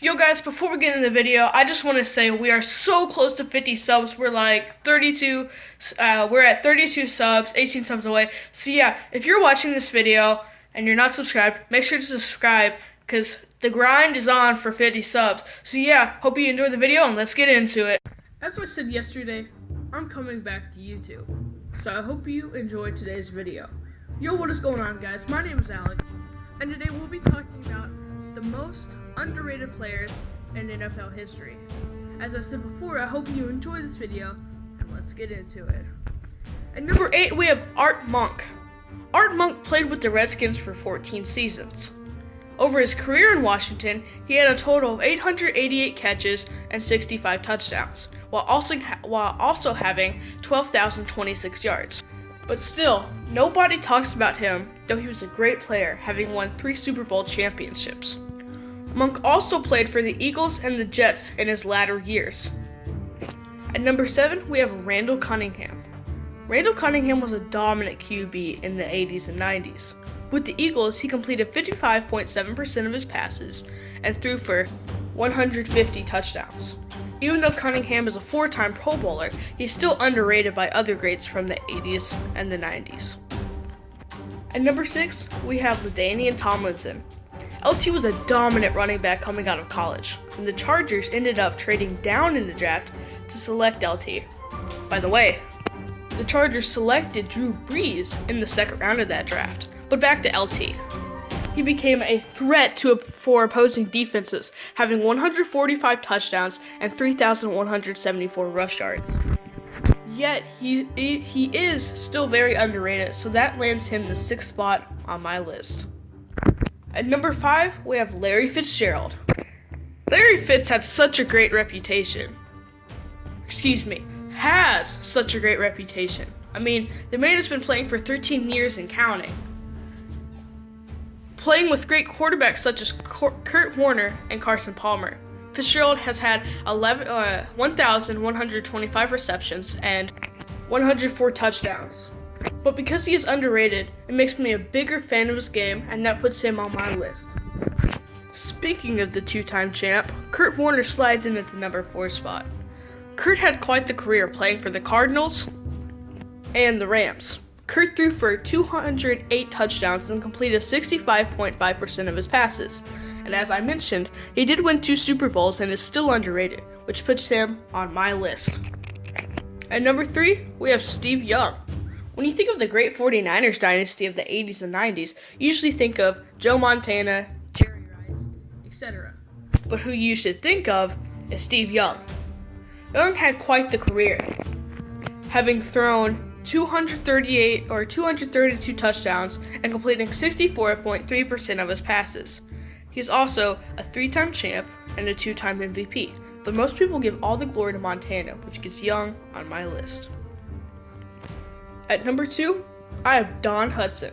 Yo guys, before we get in the video, I just want to say we are so close to 50 subs. We're like 32, we're at 32 subs, 18 subs away. So yeah, if you're watching this video and you're not subscribed, make sure to subscribe because the grind is on for 50 subs. So yeah, hope you enjoy the video and let's get into it. As I said yesterday, I'm coming back to YouTube. So I hope you enjoyed today's video. Yo, what is going on guys? My name is Alex, and today we'll be talking about the most underrated players in NFL history. As I said before, I hope you enjoy this video, and let's get into it. At number 8, we have Art Monk. Art Monk played with the Redskins for 14 seasons. Over his career in Washington, he had a total of 888 catches and 65 touchdowns, while also having 12,026 yards. But still, nobody talks about him, though he was a great player, having won 3 Super Bowl championships. Monk also played for the Eagles and the Jets in his latter years. At number 7, we have Randall Cunningham. Randall Cunningham was a dominant QB in the 80s and 90s. With the Eagles, he completed 55.7% of his passes and threw for 150 touchdowns. Even though Cunningham is a 4-time Pro Bowler, he's still underrated by other greats from the 80s and the 90s. At number 6, we have LaDainian Tomlinson. LT was a dominant running back coming out of college, and the Chargers ended up trading down in the draft to select LT. By the way, the Chargers selected Drew Brees in the second round of that draft. But back to LT. He became a threat for opposing defenses, having 145 touchdowns and 3,174 rush yards. Yet, he is still very underrated, so that lands him the 6th spot on my list. At number 5, we have Larry Fitzgerald. Larry Fitz had such a great reputation. Has such a great reputation. I mean, the man has been playing for 13 years and counting. Playing with great quarterbacks such as Kurt Warner and Carson Palmer. Fitzgerald has had 1,125 receptions and 104 touchdowns. But because he is underrated, it makes me a bigger fan of his game, and that puts him on my list. Speaking of the 2-time champ, Kurt Warner slides in at the number 4 spot. Kurt had quite the career playing for the Cardinals and the Rams. Kurt threw for 208 touchdowns and completed 65.5% of his passes. And as I mentioned, he did win 2 Super Bowls and is still underrated, which puts him on my list. At number 3, we have Steve Young. When you think of the great 49ers dynasty of the 80s and 90s, you usually think of Joe Montana, Jerry Rice, etc. But who you should think of is Steve Young. Young had quite the career, having thrown 232 touchdowns and completing 64.3% of his passes. He's also a 3-time champ and a 2-time MVP, but most people give all the glory to Montana, which gets Young on my list. At number 2, I have Don Hutson.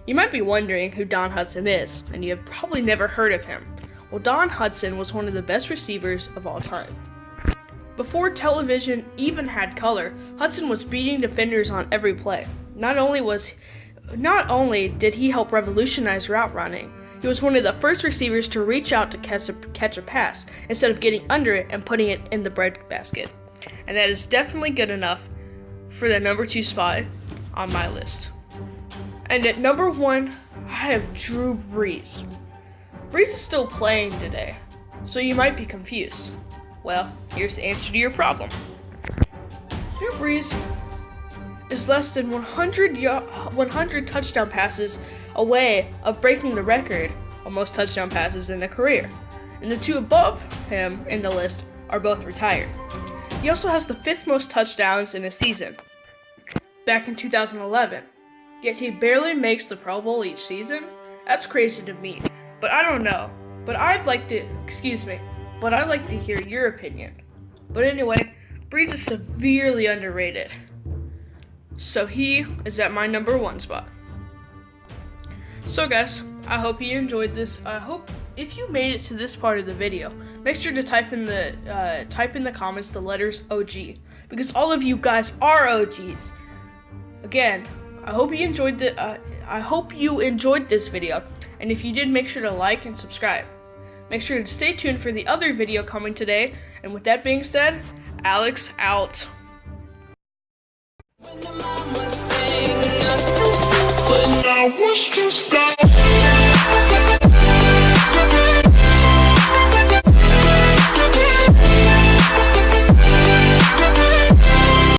You might be wondering who Don Hutson is, and you have probably never heard of him. Well, Don Hutson was one of the best receivers of all time. Before television even had color, Hutson was beating defenders on every play. Not only did he help revolutionize route running, he was one of the first receivers to reach out to catch a pass instead of getting under it and putting it in the breadbasket. And that is definitely good enough for the number 2 spot on my list. And at number 1, I have Drew Brees. Brees is still playing today, so you might be confused. Well, here's the answer to your problem. Drew Brees is less than 100 touchdown passes away of breaking the record of most touchdown passes in a career. And the 2 above him in the list are both retired. He also has the 5th most touchdowns in a season, back in 2011. Yet he barely makes the Pro Bowl each season? That's crazy to me. But I don't know. But I'd like to hear your opinion. But anyway, Brees is severely underrated. So he is at my number 1 spot. So guys, I hope you enjoyed this. I hope if you made it to this part of the video, make sure to type in the comments the letters OG, because all of you guys are OGs. Again, I hope you enjoyed this video, and if you did, make sure to like and subscribe. Make sure to stay tuned for the other video coming today. And with that being said, Alex out. But now what's to stop?